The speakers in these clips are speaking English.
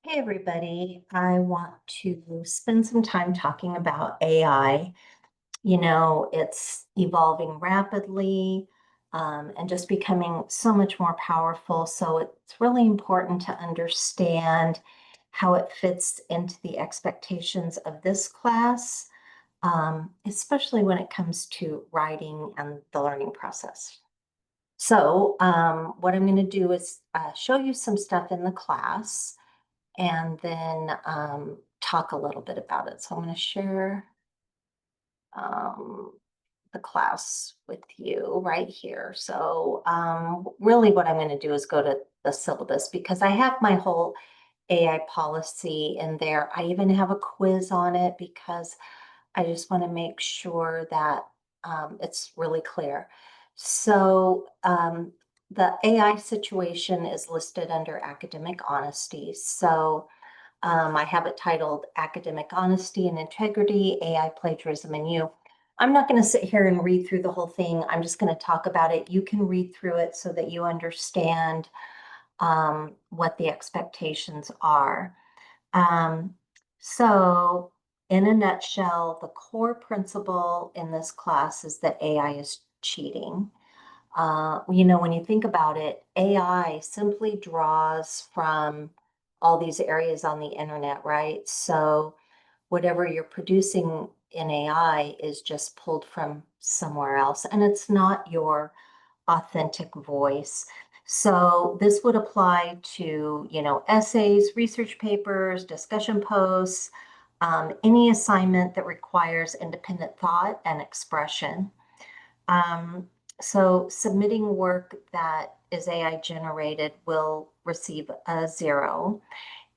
Hey, everybody. I want to spend some time talking about AI. It's evolving rapidly and just becoming so much more powerful. So it's really important to understand how it fits into the expectations of this class, especially when it comes to writing and the learning process. So what I'm going to do is show you some stuff in the class and then talk a little bit about it. So I'm going to share um, the class with you right here. So really what I'm going to do is go to the syllabus because I have my whole AI policy in there. I even have a quiz on it because I just want to make sure that it's really clear. So the AI situation is listed under academic honesty. So I have it titled Academic Honesty and Integrity, AI Plagiarism and You. I'm not going to sit here and read through the whole thing. I'm just going to talk about it. You can read through it so that you understand what the expectations are. Um, so, in a nutshell, the core principle in this class is that AI is cheating. When you think about it, AI simply draws from all these areas on the internet, right? So whatever you're producing in AI is just pulled from somewhere else, and it's not your authentic voice. So this would apply to, essays, research papers, discussion posts, any assignment that requires independent thought and expression. Um, so submitting work that is AI generated will receive a 0.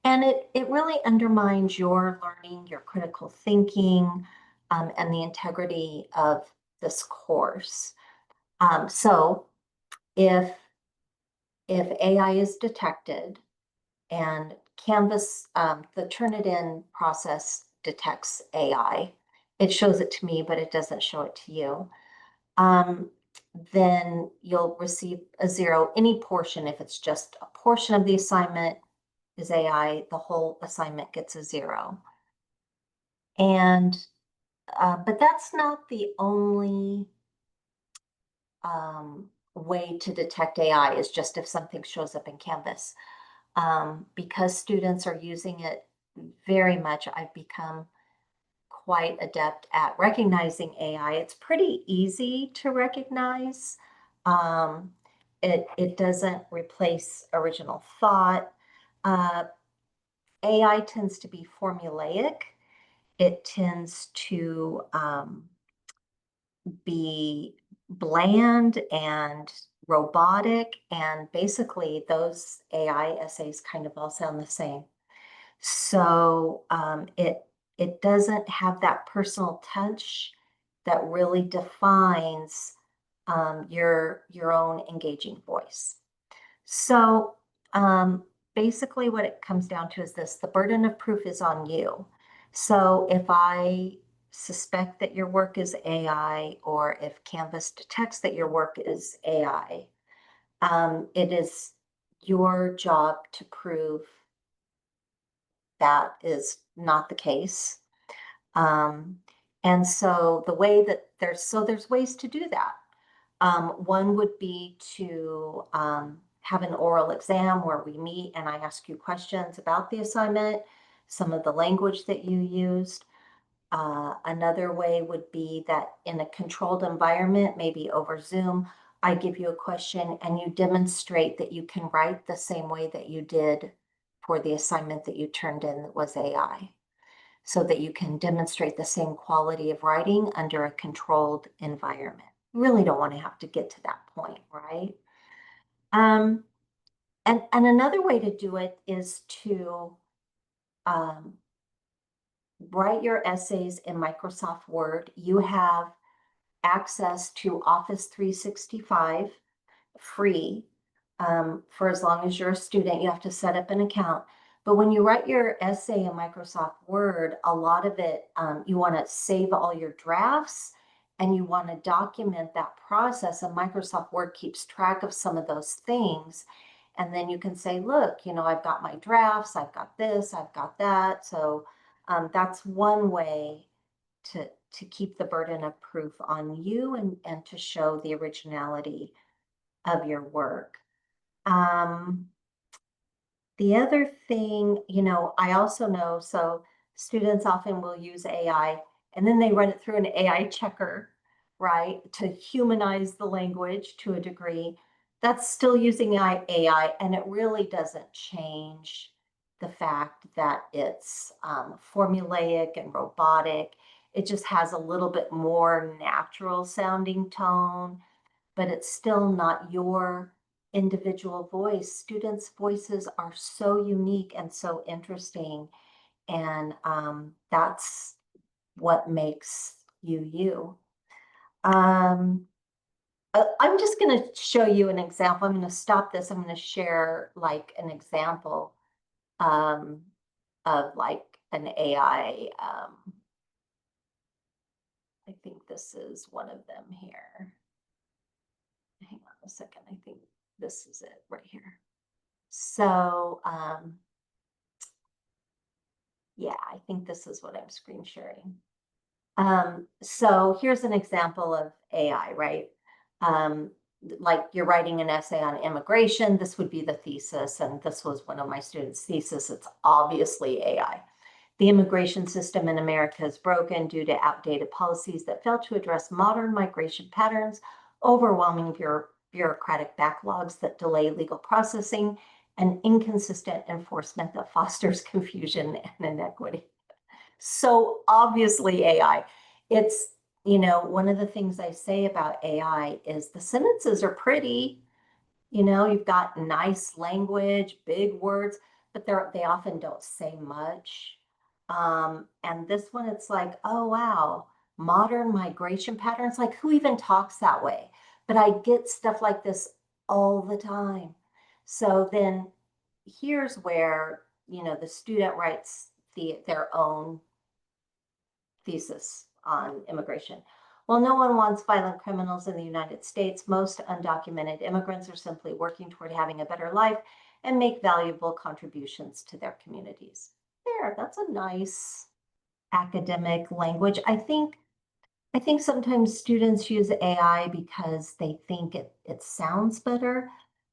And it really undermines your learning, your critical thinking, and the integrity of this course. So if if AI is detected and Canvas, the Turnitin process detects AI, it shows it to me, but it doesn't show it to you. um, then you'll receive a 0. Any portion, if it's just a portion of the assignment is AI, the whole assignment gets a 0. And, but that's not the only way to detect AI is just if something shows up in Canvas. Because students are using it very much, I've become quite adept at recognizing AI. It's pretty easy to recognize. Um, it doesn't replace original thought. Uh, AI tends to be formulaic. It tends to be bland and robotic, and basically those AI essays kind of all sound the same. So it doesn't have that personal touch that really defines your own engaging voice. So basically, what it comes down to is this: the burden of proof is on you. So if I suspect that your work is AI, or if Canvas detects that your work is AI, it is your job to prove that is not the case. Um, and so there's ways to do that. One would be to have an oral exam where we meet and I ask you questions about the assignment, some of the language that you used. Another way would be that in a controlled environment, maybe over Zoom, I give you a question and you demonstrate that you can write the same way that you did for the assignment that you turned in that was AI, so that you can demonstrate the same quality of writing under a controlled environment. You really don't want to have to get to that point, right? Um, and another way to do it is to um, write your essays in Microsoft Word. You have access to Office 365 free for as long as you're a student. You have to set up an account. But when you write your essay in Microsoft Word, a lot of it, you want to save all your drafts and you want to document that process. And Microsoft Word keeps track of some of those things. And then you can say, look, I've got my drafts, I've got this, I've got that. So that's one way to keep the burden of proof on you and to show the originality of your work. The other thing, I also know, so students often will use AI and then they run it through an AI checker, right, to humanize the language to a degree. That's still using AI, and it really doesn't change the fact that it's formulaic and robotic. It just has a little bit more natural sounding tone, but it's still not your individual voice. Students' voices are so unique and so interesting, and that's what makes you you. I'm just going to show you an example. I'm going to stop this. I'm going to share like an example um, of like an AI. I think this is one of them here. Hang on a second. I think this is it right here. So yeah, I think this is what I'm screen sharing. So here's an example of AI, right? Like you're writing an essay on immigration, this would be the thesis, and this was one of my students' thesis. It's obviously AI. The immigration system in America is broken due to outdated policies that fail to address modern migration patterns, overwhelming bureaucratic backlogs that delay legal processing, and inconsistent enforcement that fosters confusion and inequity. So obviously AI. It's, one of the things I say about AI is the sentences are pretty, you've got nice language, big words, but they often don't say much. And this one, it's like, oh, wow, modern migration patterns, like who even talks that way? But I get stuff like this all the time. So then here's where, the student writes their own thesis on immigration. While no one wants violent criminals in the United States, most undocumented immigrants are simply working toward having a better life and make valuable contributions to their communities. There, that's a nice academic language. I think sometimes students use AI because they think it sounds better,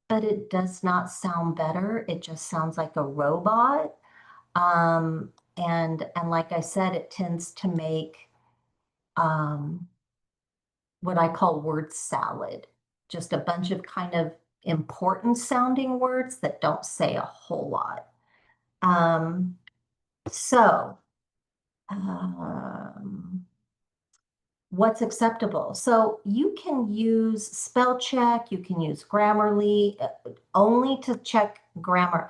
but it does not sound better. It just sounds like a robot. And like I said, it tends to make what I call word salad, just a bunch of kind of important sounding words that don't say a whole lot. Um, so, um, what's acceptable? So you can use spell check, you can use Grammarly, only to check grammar.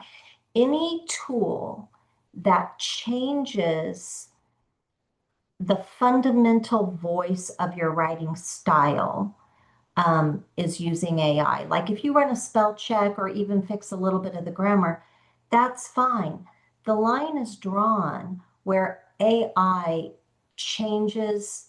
Any tool that changes the fundamental voice of your writing style is using AI. Like if you run a spell check or even fix a little bit of the grammar, that's fine. The line is drawn where AI changes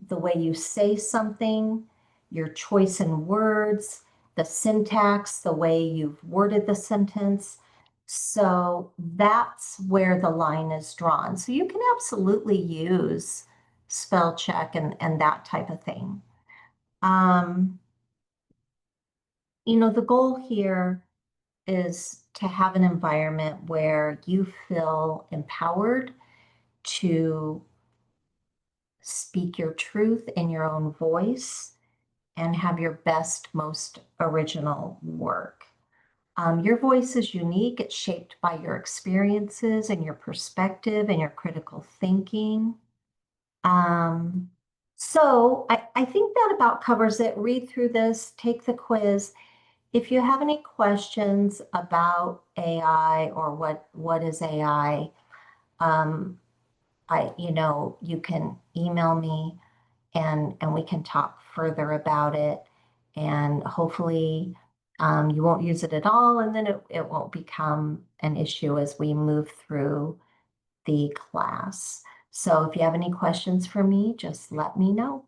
the way you say something, your choice in words, the syntax, the way you've worded the sentence. So that's where the line is drawn. So you can absolutely use spell check and that type of thing. Um, the goal here is to have an environment where you feel empowered to speak your truth in your own voice and have your best, most original work. Your voice is unique. It's shaped by your experiences and your perspective and your critical thinking. So I think that about covers it. Read through this, take the quiz. If you have any questions about AI or what is AI, you can email me and we can talk further about it. And hopefully, you won't use it at all, and then it won't become an issue as we move through the class. So if you have any questions for me, just let me know.